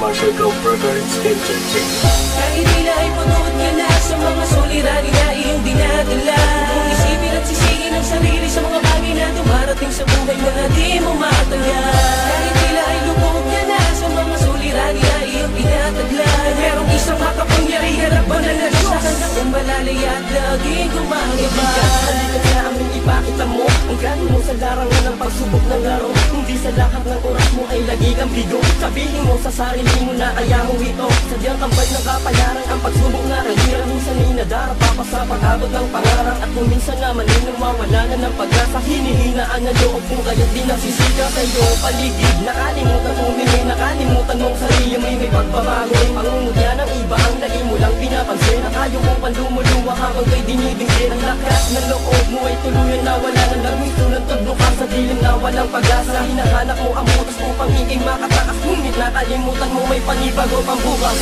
Marshall Go Brothers Entertainment. Kahit tila ay pagod ka na sa mga suliranin na iyong dinadala, kung isipin at sisihin ang sarili sa mga bagay na dumarating sa buhay mo na di mo matagal. Kahit tila ay lubog ka na sa mga suliranin na iyong tinatagla, merong isang makapangyarihan na banal na Diyos na kung malalay at laging gumagaba. Halika na aming ipakita mo ang gano'n mo sa larangan ng pagsubok ng laro. Hindi sa lahat ng oras mo ay lagi kang bigo. Sabihin mo sa sarili mo na kaya mo ito. Sadyang kambay ng kapalaran ang pagsubok na ang hirap. Minsan ay nadarapa pa sa pag-abot ng pangarap. At kung minsan naman ay nawawala na ng pag-asa, hinihinaan na loob mo kaya't di nagsisika sa iyong paligid. Nakalimutan mong mili, nakalimutan mong sarili may pagbabago. Ay pangungutya ng iba ang lagi mo lang pinapansin. At ayaw mong pandumuluwa habang kay dinibingsin. Ang lakas ng loob mo ay tuluyan na wala ng larmis. Tulad tudlo ka sa dilim na walang pag-asa. Hinahanap mo ang butas upang hinging makatakas. Ngunit nakalimutan mo may panibago pang bukas.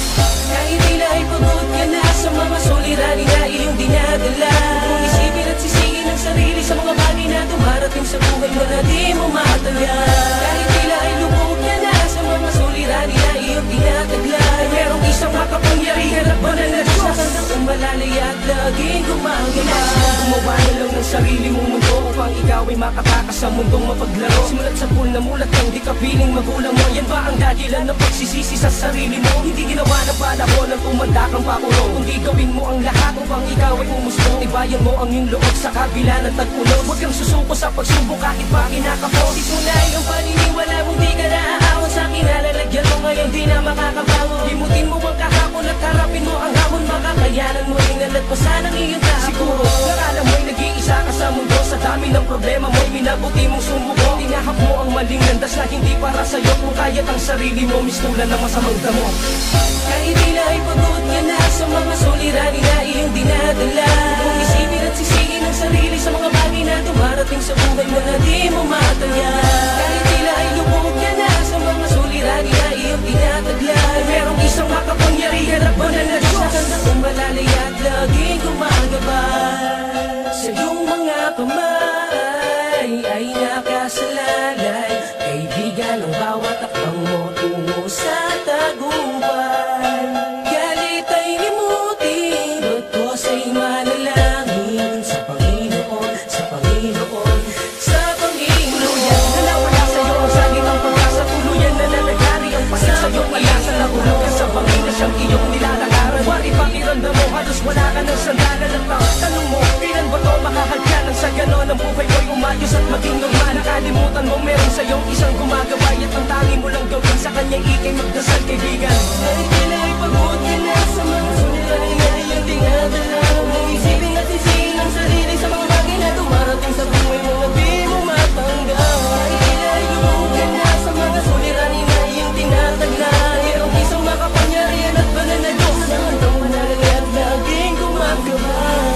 Kahit tila ay pagod ka na sa mga suliranin na iyong dinadala, kung isipin at sisihin ang sarili sa mga bagay na dumarating sa buhay mo na di mo matagal. Kahit tila ay lubog ka na sa mga suliranin na iyong tinatagla, merong isang makapangyarihan at banal na Diyos na kung malalay at laging gumagala. Gumawa na lang ng sarili mong mundo upang ikaw ay makatakas sa mundong mapaglaro. Simulat sa pool na mulat kang di ka piling magulang mo. Yan ba ang dahilan ng pagsisisi sa sarili mo? Hindi ginawa ng panahon ng tumanda kang pakulong. Kundi gawin mo ang lahat upang ikaw ay umusbong. Ibayan mo ang iyong loob sa kabila ng tagpulo. Huwag kang susuko sa pagsubok kahit pa kinakapos. Itunay ang paniniwala mong di ka naaawan sa kinalalagyan mo ngayon di na makakabangon. Limutin mo ang kahapon at harapin mo ang hamon. Makakayanan mo rin at pasan ang iyong tahapon. Siguro nakala mo'y nag-iisa ka sa mundo. Sa dami ng problema mo'y minabuti mong sumuko. Tinahap mo ang maling landas na hindi para sa'yo. Kung kaya't ang sarili mo mistulan ng masamang damo. Kahit tila ay pagod ka na sa mga suliranin na iyong dinadala, kung isipin at sisihin ang sarili sa mga bagay na dumarating sa buhay mo na di mo matagal. Kahit tila ay lubog ka na sa mga suliranin na iyong tinatagla, merong isang makapangyarihan at banal na Diyos na kung malalay at laging gumagabay. Sa iyong mga kamay ay nakasalalay, kaibigan ang bawat akbang mo tungo sa tagumpay. Galit ay limutin, bagkos ay manalangin sa Panginoon, sa Panginoon, sa Panginoon. Nawala sa'yo ang saging ang pag-asa, tuluyan na nalagari ang pasig sa'yo. Pag-asa na hulog ka sa Panginoon, siyang iyong nilalakaran. Wari pakiramdam mo, halos wala ka ng sandalan at tanong mo, kailan ba to makahagkanan? Sa ganon ang buhay ko'y umayos at maging normal. Nakalimutan mo meron sa'yong isang gumagabay at ang tangi mo lang gawin sa kanyang ikay magdasal kaibigan. Kahit tila ay pagod ka na sa mga suliranin na iyong dinadala, kung isipin at sisihin ang sarili sa mga bagay na dumarating sa buhay mo na di mo matanggap. Kahit tila ay lubog ka na sa mga suliranin na iyong tinatagla, merong isang makapangyarihan at banal na Diyos na hanggang manalay at laging gumagabay.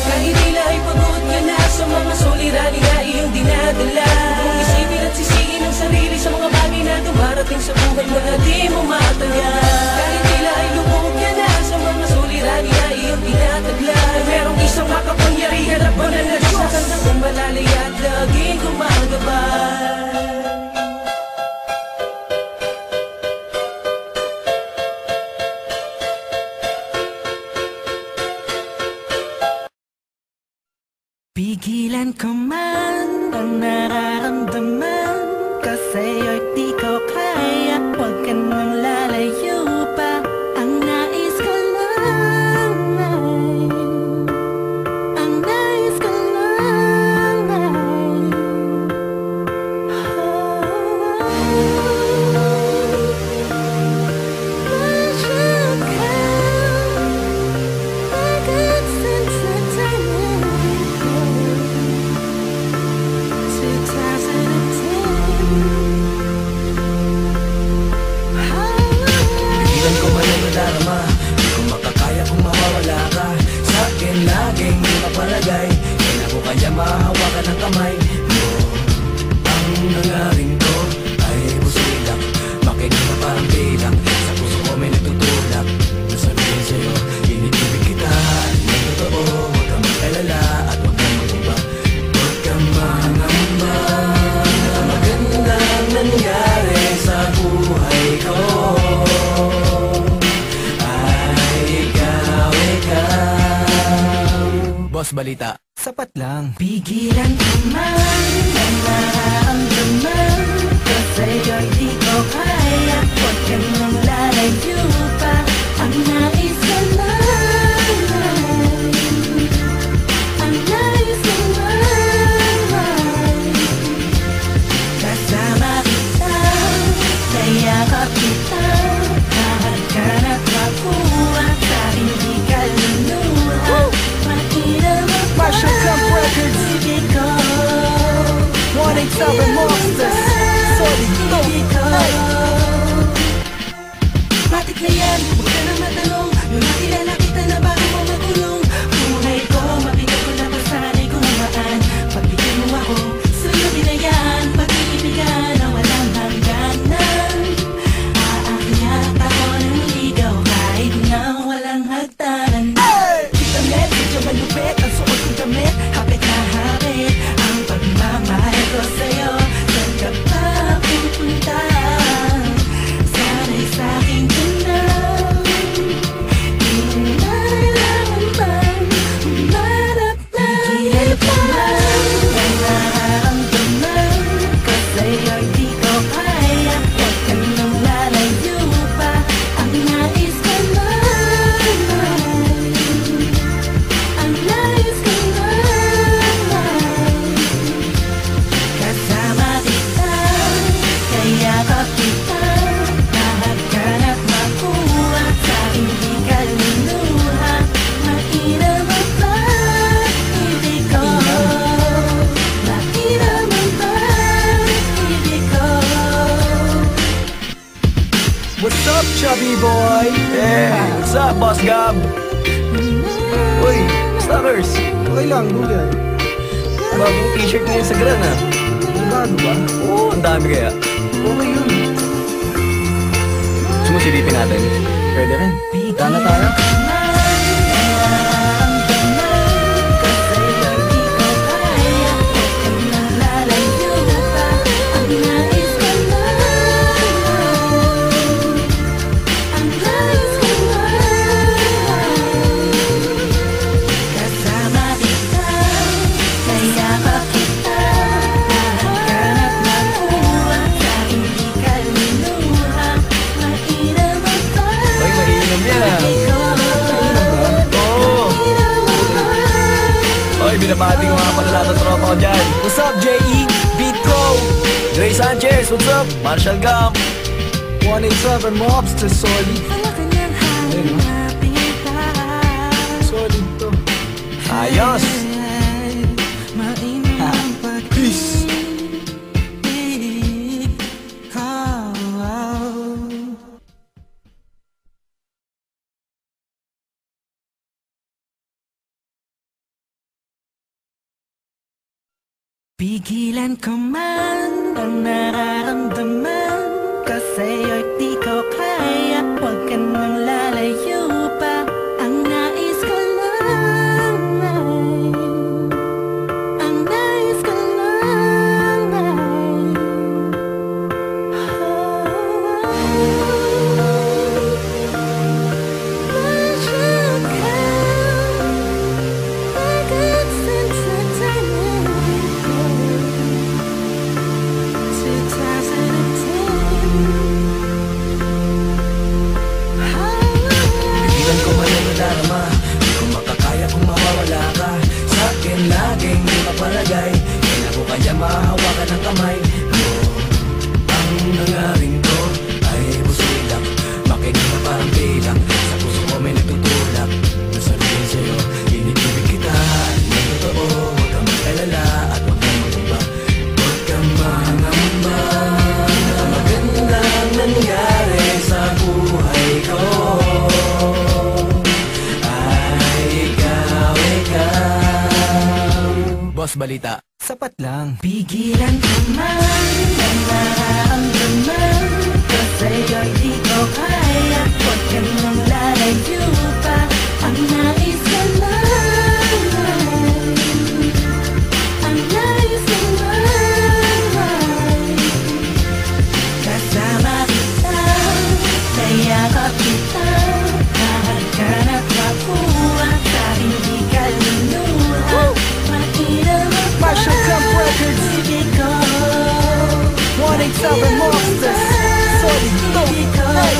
Kahit tila ay pagod ka na sa mga suliranin na iyong dinadala, kung isipin at sisihin ang sarili sa mga bagay na dumarating sa buhay mo na di mo matagal. Kahit tila ay lubog ka na sa mga suliranin na iyong tinatagla, merong isang makapangyarihan at banal na Diyos na kung malalay at laging gumagabay. Pigilan ko man ang nararamdaman, kasi ay di ko kaya. Huwag ka nang lalayo pa. Ang nais ko lang ay, ang nais ko lang ay, let you go. I could sense the timing. 2010. Pigilan ko man ang nadarama, di ko makakaya kung mawawala ka sa akin. Laging nakapalagay, kailan ko kaya mahahawakan ang kamay mo. Ang nangaring ko ay busilak, makinig na parang bilang. Sa puso ko may nagtutulak, nasabihin sa'yo, inibig kita. Ang totoo, huwag kang mag-alala at huwag kang mag-uba. Huwag kang mangamba, magandang nangyari sa buhay ko. Boss Balita, sapat lang. Pigilan ko man ang nararamdaman, kasi di ko kaya. Huwag ka nang lalayo pa, ang nais ko lang, ang nais ko lang. Kasama kita, nayakap kita, lahat ka na't makuha, sa hindi ka lunuha. Marshall Camp Records 187 Monsters Solito. Ay! Matik na yan, huwag ka nang matanong, nung nakilala kita na bago mo magulong. Buhay ko, mabigat ko na pasanay ko namaan. Pagbigyan mo ako, sa'yo din na yan. Pag-iibigan na walang hangganan, aakyat ako ng ligaw kahit na walang hagdanan. Kita met, medyo malupit ang suot kong damit. Hapit na hapit ang pagmamahal ko sa'yo. Saan ka pa pupunta? Sana'y sa'kin ka na. Di mo nalalaman bang umarap na. Pigilan ko man ang nararamdaman, kasi di ko kaya. Huwag ka nang lalayo pa, ang nais ko lang, ang nais ko lang. Kasama kita, kayakap kita, lahat ka na't makuha, sa hindi ka lunuha. Mainam ang pag-ibig ko, mainam ang pag-ibig ko. What's up, chubby boy? Hey, what's up, Boss Gab? Uy, Stalkers, Okay lang, Google. bagong t-shirt ngayon sa Gran ah. Bago ba? Oo, ang dami kaya. Okay yun. Sumusilipin natin. Pwede rin. Tana tayo. Uy, mainam yan. Oo. Uy, binabati ko nga pala lahat ng tropa ko dyan. What's up, J.E. Beat Pro, Dre Sanchez, what's up? Marshall Gam. 187 Mobsters Solid. Solid to. Ayos. Peace. Pigilan ko man ang nararamdaman, kasi di ko kaya. Huwag ka nang lalayo pa, ang nais ko lang, ang nais ko lang. Marshall Camp Records Entertainment 2010. Pigilan ko man ang nadarama, di ko makakaya kung mawawala ka. Sa akin laging di mapalagay, kailan ko kaya mahawakan ng kamay mo. Ang nangaring ko ay busilak, makinig na parang bilang. Sa puso ko may nagtutulak, nasabihin sa'yo, inibig kita ng totoo. Huwag kang mag-alala at huwag kang mag-uba, huwag kang mangamba. Ang magandang nangyari sa buhay ko ay ikaw. Boss Balita, sapat lang. Pigilan ko man ang nararamdaman, kasi di ko kaya. Huwag ka nang lalayo pa, ang nais ko lang, ang nais ko lang. Kasama kita, nayakap kita, lahat ka na't makuha, sa hindi ka lunuha. 187 Mobsters. Solid to. Hey.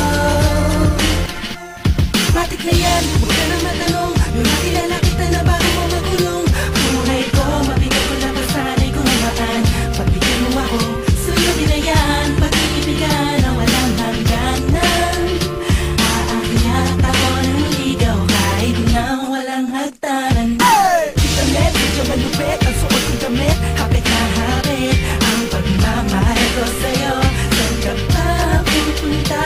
Matik na yan, huwag ka na matanong. Nung nakilala kita na bago mo magulong. Buhay ko, mabigat ko na pasanay kung namaan. Pagbigyan mo ako, sundin na yan. Pag-iibigan na walang hangganan. Aakyat ako ng ligaw kahit na walang hagtanan. Kita met, medyo malupit ang suot kong damit. Hapit na hapit ang pagmamahal ko sa'yo. Saan ka pa pupunta?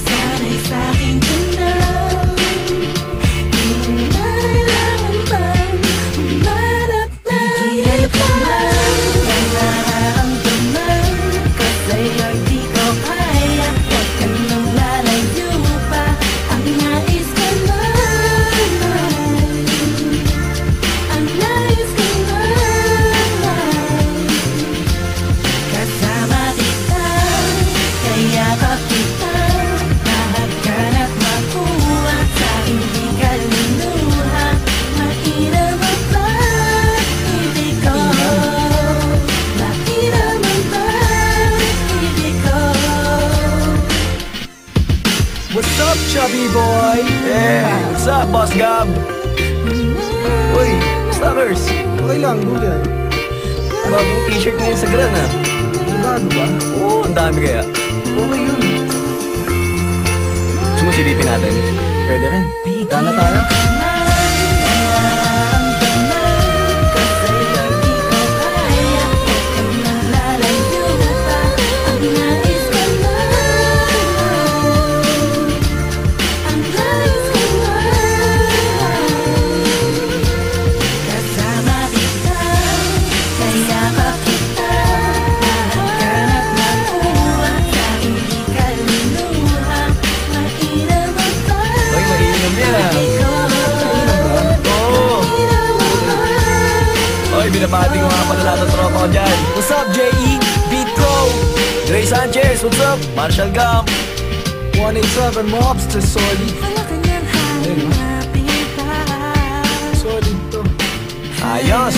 Sana'y sa'kin ka na. Di mo nalalaman bang umarap na. Hihirap ka man ang nararamdaman ko sa'yo'y di ko kaya. Huwag ka nang lalayo pa. Ang nais ko naman, ang nais ko naman, kasama kita, kaya kapita. Mahagkanat makuha sa hindi ka linuha. Mainam ang pag-ibig ko, mainam ang pag-ibig ko. What's up, chubby boy? Hey, what's up, Boss Gab? Uy, Stalkers, Okay lang, Julian. bagong t-shirt ngayon sa Gran ah. Bago ba? Oo, ang dami kaya. Okay yun. Gusto mo silipin natin? Pwede rin. Tara na tayo. Uy, mainam yan. Oo. Uy, binabati ko nga pala lahat ng tropa ko dyan. What's up, J.E. Beat Pro? Dre Sanchez, what's up? Marshall Gam. 187 Mobsters. Solid. Solid to. Ayos.